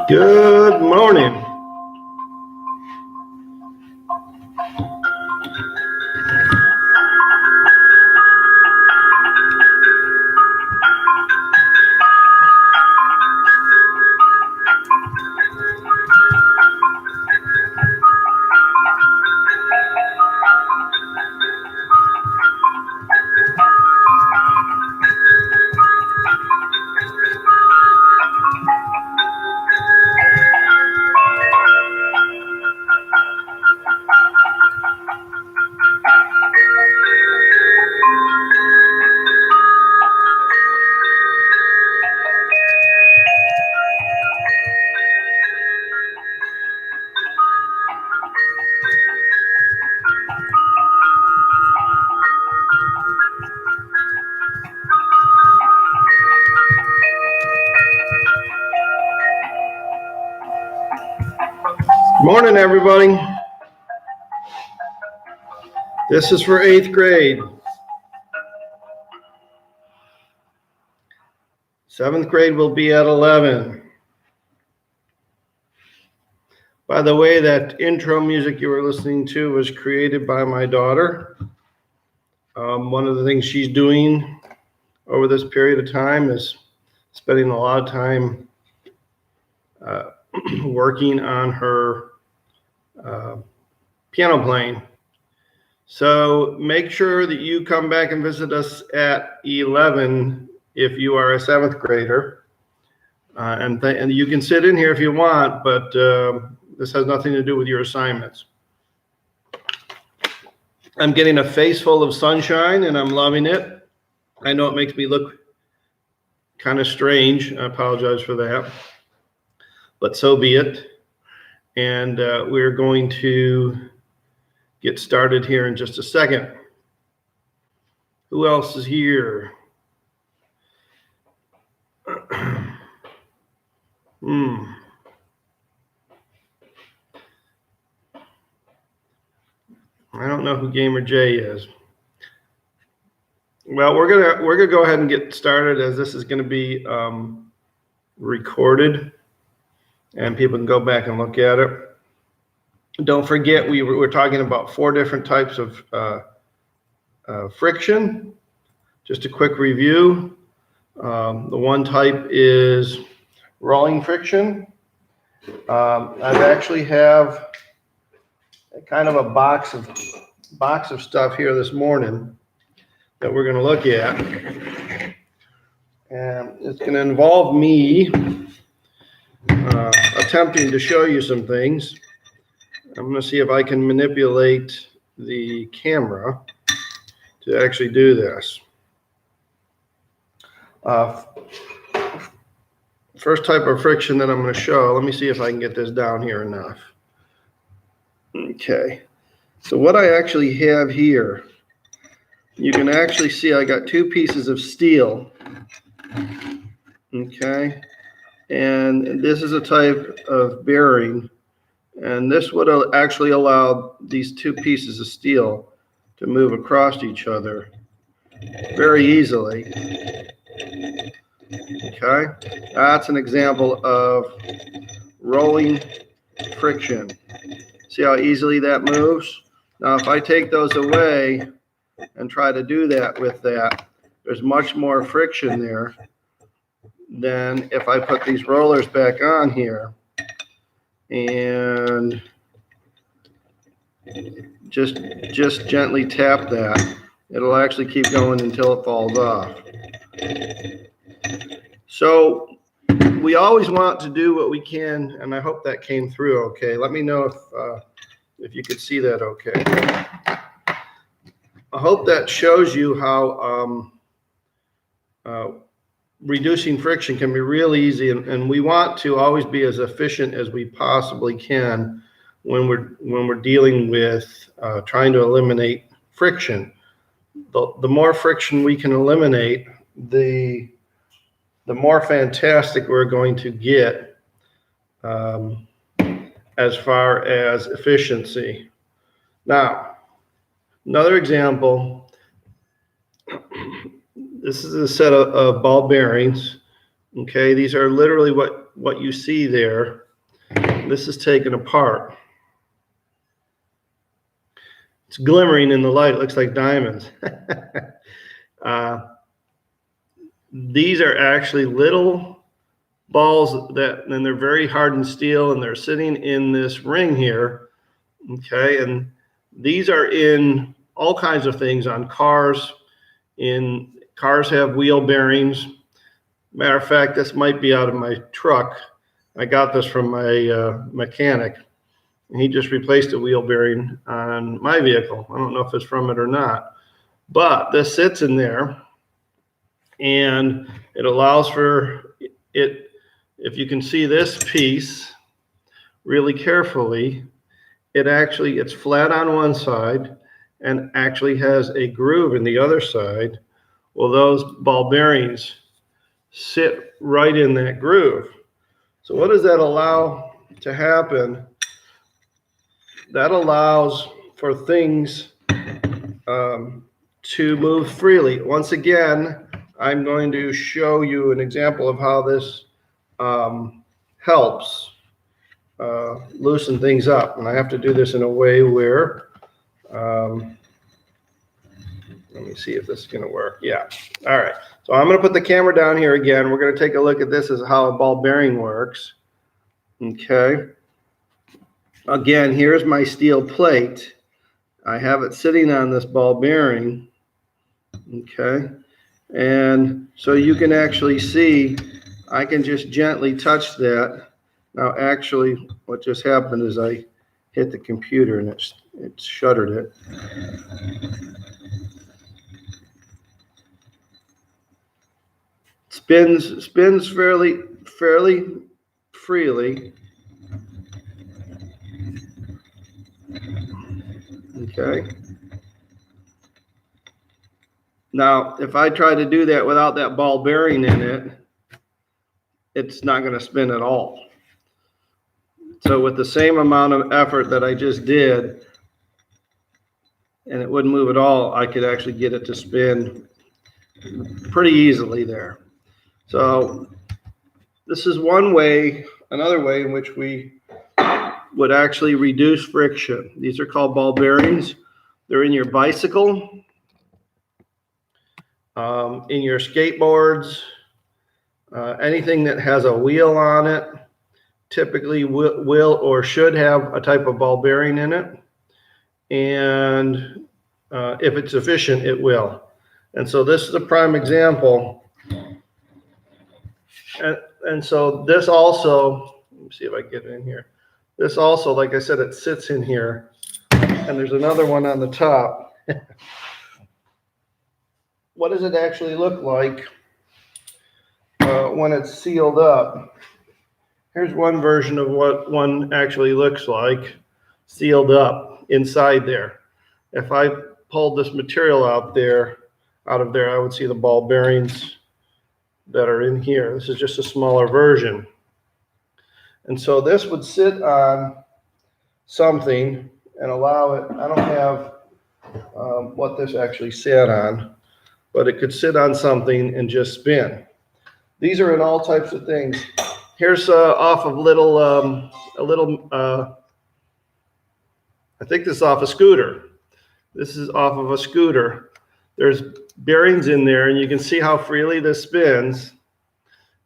Good morning. Morning, everybody. This is for 8th grade. 7th grade will be at 11. By the way, that intro music you were listening to was created by my daughter. One of the things she's doing over this period of time is spending a lot of time working on her piano playing. So make sure that you come back and visit us at 11 if you are a 7th grader. And you can sit in here if you want, but this has nothing to do with your assignments. I'm getting a face full of sunshine and I'm loving it. I know it makes me look kind of strange. I apologize for that, but so be it. And we're going to get started here in just a second. Who else is here? I don't know who Gamer J is. Well, we're gonna go ahead and get started, as this is gonna be recorded, and people can go back and look at it. Don't forget, we're talking about 4 different types of friction. Just a quick review. The one type is rolling friction. I actually have kind of a box of stuff here this morning that we're going to look at, and it's going to involve me attempting to show you some things. I'm going to see if I can manipulate the camera to actually do this. First type of friction that I'm going to show, let me see if I can get this down here enough. Okay, so what I actually have here, you can actually see I got 2 pieces of steel. Okay, and this is a type of bearing, and this would actually allow these 2 pieces of steel to move across each other very easily. Okay, that's an example of rolling friction. See how easily that moves? Now, if I take those away and try to do that with that, there's much more friction there than if I put these rollers back on here and just gently tap that. It'll actually keep going until it falls off. So we always want to do what we can, and I hope that came through okay. Let me know if you could see that okay. I hope that shows you how reducing friction can be real easy, and we want to always be as efficient as we possibly can when we're dealing with trying to eliminate friction. The more friction we can eliminate, the more fantastic we're going to get as far as efficiency. Now, another example, this is a set of ball bearings. Okay, these are literally what what you see there. This is taken apart. It's glimmering in the light. It looks like diamonds. These are actually little balls and they're very hardened steel, and they're sitting in this ring here. Okay, and these are in all kinds of things on cars. Cars have wheel bearings. Matter of fact, this might be out of my truck. I got this from my mechanic, and he just replaced a wheel bearing on my vehicle. I don't know if it's from it or not, but this sits in there, and it allows for it. If you can see this piece really carefully, it's flat on one side and actually has a groove in the other side. Well, those ball bearings sit right in that groove. So what does that allow to happen? That allows for things to move freely. Once again, I'm going to show you an example of how this helps loosen things up. And I have to do this in a way where, let me see if this is going to work. Yeah. All right. So I'm going to put the camera down here again. We're going to take a look at this as how a ball bearing works. Okay. Again, here's my steel plate. I have it sitting on this ball bearing. Okay. And so you can actually see, I can just gently touch that. Now, actually, what just happened is I hit the computer and it shuttered it. Spins fairly freely. Okay. Now, if I try to do that without that ball bearing in it, it's not going to spin at all. So with the same amount of effort that I just did, and it wouldn't move at all, I could actually get it to spin pretty easily there. So this is one way. Another way in which we would actually reduce friction. These are called ball bearings. They're in your bicycle, in your skateboards, anything that has a wheel on it typically will or should have a type of ball bearing in it. And if it's efficient, it will. And so this is a prime example. And so this also, let me see if I can get it in here. This also, like I said, it sits in here. And there's another one on the top. What does it actually look like when it's sealed up? Here's one version of what one actually looks like sealed up inside there. If I pulled this material out of there, I would see the ball bearings that are in here. This is just a smaller version. And so this would sit on something and allow it. I don't have what this actually sat on, but it could sit on something and just spin. These are in all types of things. Here's off of I think this is off a scooter. This is off of a scooter. There's bearings in there, and you can see how freely this spins.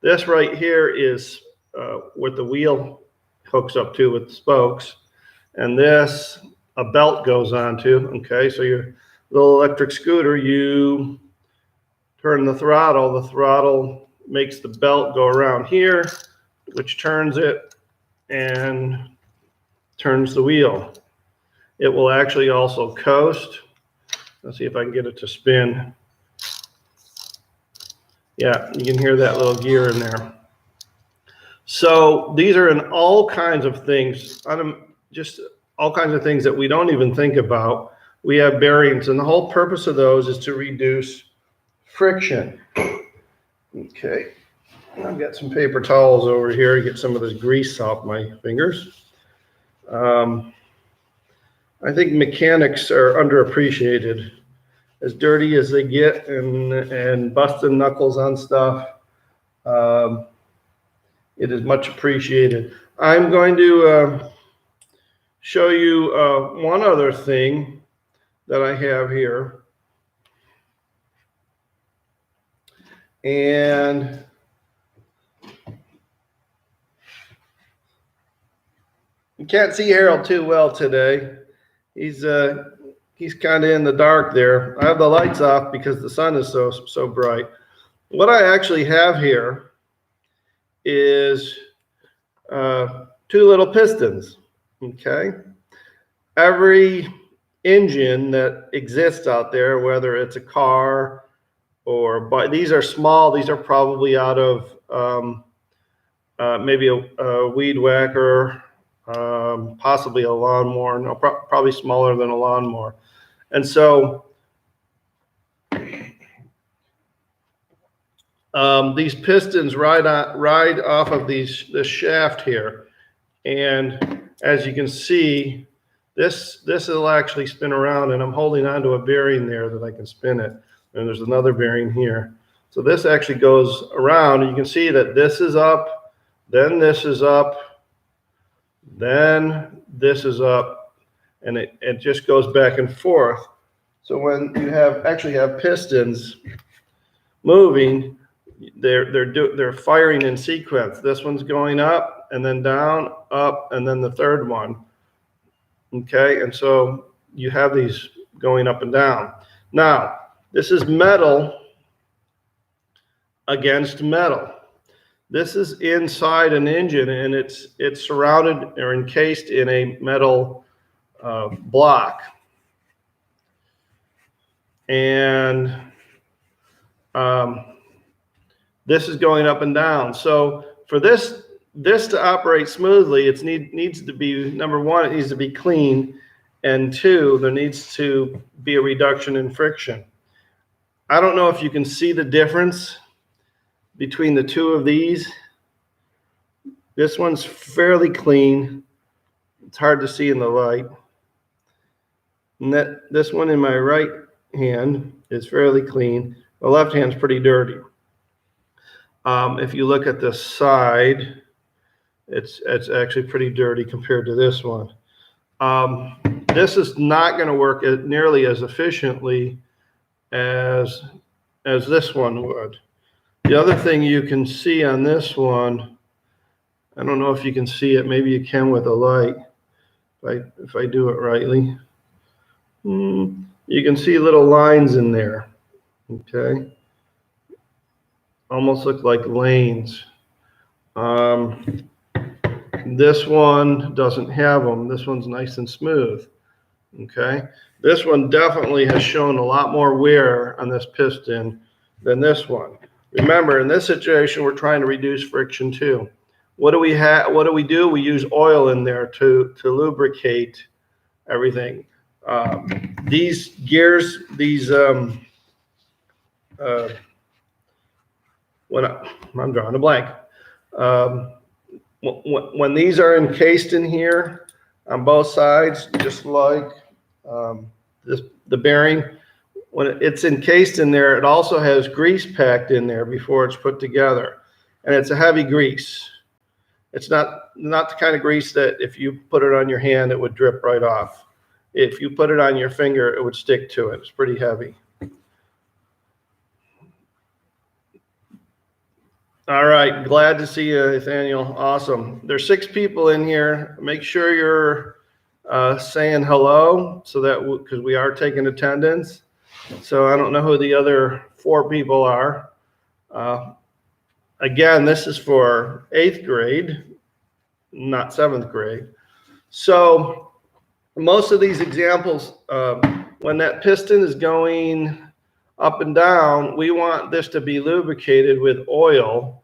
This right here is what the wheel hooks up to with the spokes. And this, a belt goes onto. Okay, so your little electric scooter, you turn the throttle makes the belt go around here, which turns it and turns the wheel. It will actually also coast. Let's see if I can get it to spin. Yeah, you can hear that little gear in there. So these are in all kinds of things, just all kinds of things that we don't even think about. We have bearings, and the whole purpose of those is to reduce friction. Okay, I've got some paper towels over here to get some of this grease off my fingers. I think mechanics are underappreciated. As dirty as they get and busting knuckles on stuff, It is much appreciated. I'm going to show you one other thing that I have here. And you can't see Harold too well today. He's kind of in the dark there. I have the lights off because the sun is so bright. What I actually have here is 2 little pistons. Okay. Every engine that exists out there, whether it's a car but these are small. These are probably out of maybe a weed whacker, possibly a lawnmower. No, probably smaller than a lawnmower. And so these pistons ride off of this shaft here, and as you can see, this will actually spin around, and I'm holding onto a bearing there that I can spin it. And there's another bearing here. So this actually goes around, and you can see that this is up, then this is up, then this is up, and it just goes back and forth. So when you actually have pistons moving, they're firing in sequence. This one's going up and then down, up, and then the third one. Okay, and so you have these going up and down. Now, this is metal against metal. This is inside an engine, and it's surrounded or encased in a metal block. And this is going up and down. So for this to operate smoothly, it needs to be, number one, it needs to be clean, and 2, there needs to be a reduction in friction. I don't know if you can see the difference between the 2 of these. This one's fairly clean. It's hard to see in the light. And this one in my right hand is fairly clean. The left hand's pretty dirty. If you look at the side, it's actually pretty dirty compared to this one. This is not going to work nearly as efficiently as this one would. The other thing you can see on this one, I don't know if you can see it, maybe you can with a light, if I do it rightly. You can see little lines in there, okay? Almost look like lanes. This one doesn't have them. This one's nice and smooth, okay? This one definitely has shown a lot more wear on this piston than this one. Remember, in this situation, we're trying to reduce friction too. What do we do? We use oil in there to lubricate everything. These gears, I'm drawing a blank. When these are encased in here on both sides, just like the bearing, when it's encased in there, it also has grease packed in there before it's put together, and it's a heavy grease. It's not the kind of grease that if you put it on your hand, it would drip right off. If you put it on your finger, it would stick to it. It's pretty heavy. All right, glad to see you, Nathaniel. Awesome. There's 6 people in here. Make sure you're saying hello, so that because we are taking attendance. So I don't know who the other 4 people are. Again, this is for 8th grade, not 7th grade. So most of these examples, when that piston is going up and down, we want this to be lubricated with oil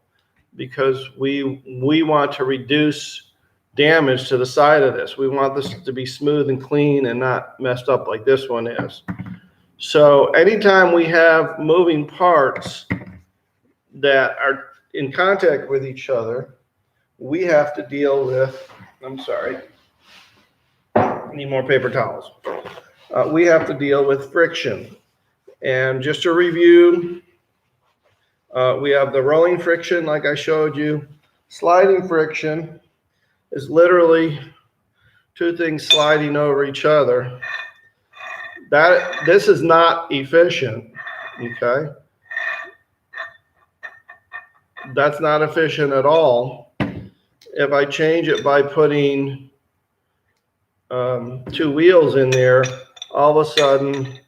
because we want to reduce damage to the side of this. We want this to be smooth and clean and not messed up like this one is. So anytime we have moving parts that are in contact with each other, we have to deal with, I'm sorry, I need more paper towels. We have to deal with friction. And just to review, we have the rolling friction like I showed you. Sliding friction is literally two things sliding over each other. This is not efficient, okay? That's not efficient at all. If I change it by putting two wheels in there, all of a sudden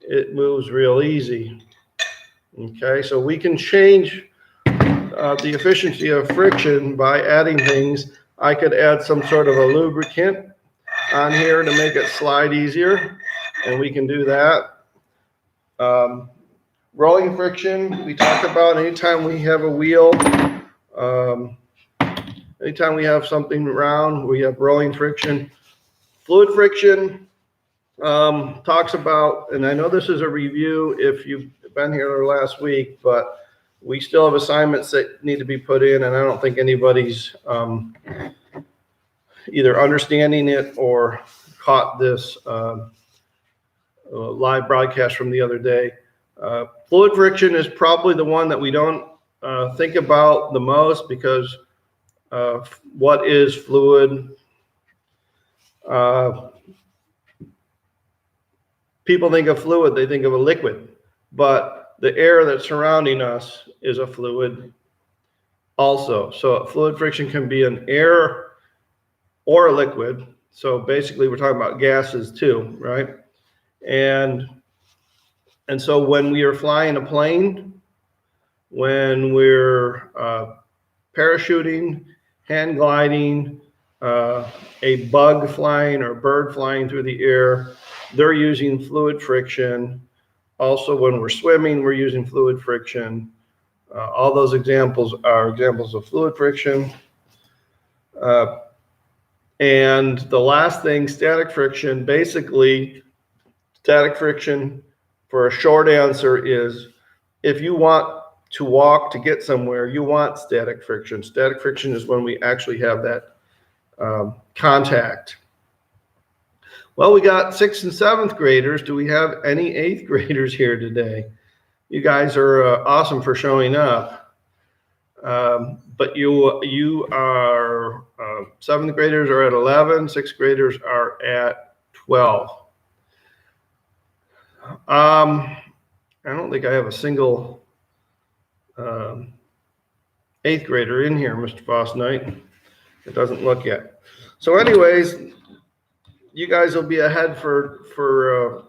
it moves real easy. Okay, so we can change the efficiency of friction by adding things. I could add some sort of a lubricant on here to make it slide easier, and we can do that. Rolling friction, we talked about anytime we have a wheel, anytime we have something round, we have rolling friction. Fluid friction talks about, and I know this is a review if you've been here last week, but we still have assignments that need to be put in, and I don't think anybody's either understanding it or caught this live broadcast from the other day. Fluid friction is probably the one that we don't think about the most, because what is fluid? People think of fluid, they think of a liquid, but the air that's surrounding us is a fluid also. So fluid friction can be an air or a liquid. So basically we're talking about gases too, right? And so when we are flying a plane, when we're parachuting, hand gliding, a bug flying or a bird flying through the air, they're using fluid friction. Also, when we're swimming, we're using fluid friction. All those examples are examples of fluid friction. And the last thing, static friction. Basically, static friction, for a short answer, is if you want to walk to get somewhere, you want static friction. Static friction is when we actually have that contact. Well, we got 6th and 7th graders. Do we have any 8th graders here today? You guys are awesome for showing up. But you are 7th graders are at 11, 6th graders are at 12. I don't think I have a single 8th grader in here, Mr. Foss Knight. It doesn't look yet. So anyways, you guys will be ahead for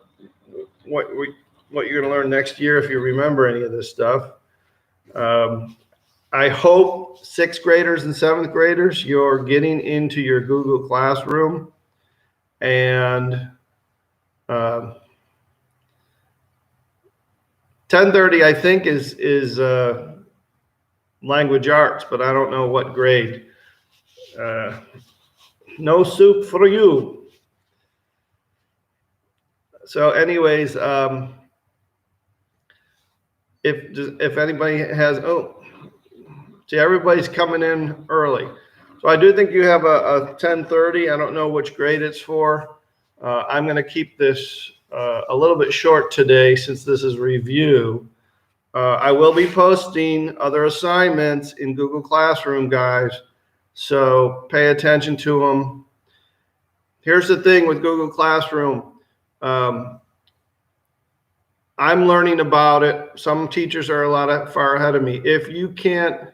what you're going to learn next year if you remember any of this stuff. I hope 6th graders and 7th graders, you're getting into your Google Classroom, and 10:30 I think is language arts, but I don't know what grade. No soup for you. So anyways, if anybody has, see, everybody's coming in early. So I do think you have a 10:30. I don't know which grade it's for. I'm going to keep this a little bit short today since this is review. I will be posting other assignments in Google Classroom, guys, so pay attention to them. Here's the thing with Google Classroom. I'm learning about it. Some teachers are far ahead of me. If you can't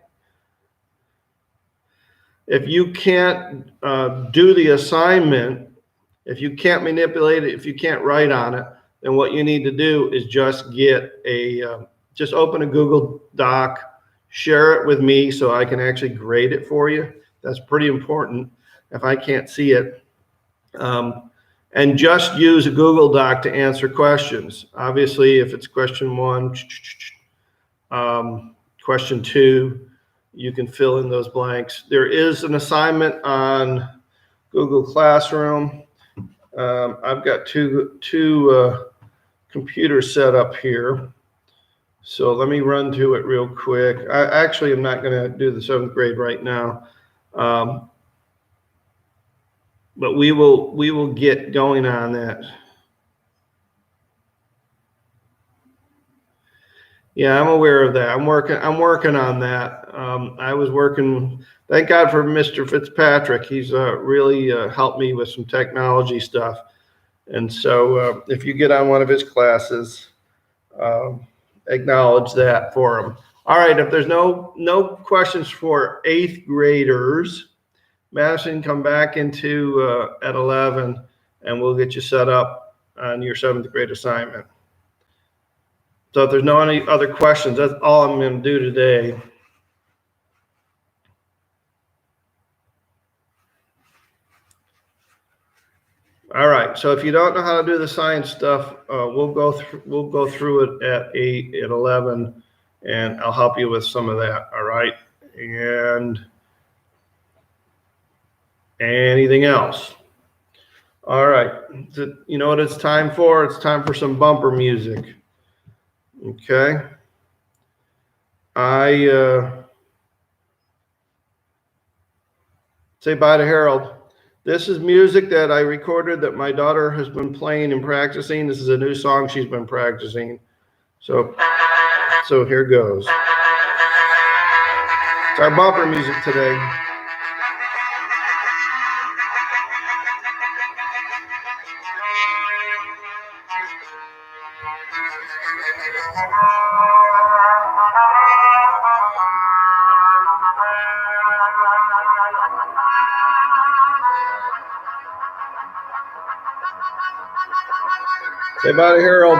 do the assignment, if you can't manipulate it, if you can't write on it, then what you need to do is just get just open a Google Doc, share it with me so I can actually grade it for you. That's pretty important if I can't see it. And just use a Google Doc to answer questions. Obviously, if it's question 1, question 2, you can fill in those blanks. There is an assignment on Google Classroom. I've got two computers set up here. So let me run to it real quick. I actually am not going to do the 7th grade right now. But we will get going on that. Yeah, I'm aware of that. I'm working on that. I was working. Thank God for Mr. Fitzpatrick. He's really helped me with some technology stuff. And so, if you get on one of his classes, um, acknowledge that for him. All right. If there's no questions for eighth graders, Madison, come back into at 11, and we'll get you set up on your seventh grade assignment. So if there's no any other questions, that's all I'm going to do today. All right. So if you don't know how to do the science stuff, we'll go through it at 11, and I'll help you with some of that. All right. And anything else? All right. You know what it's time for? It's time for some bumper music. Okay. Say bye to Harold. This is music that I recorded that my daughter has been playing and practicing. This is a new song she's been practicing. So here goes. It's our bumper music today. Say bye to Harold.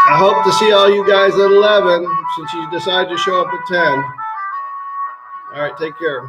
I hope to see all you guys at 11 since you decided to show up at 10. All right, take care.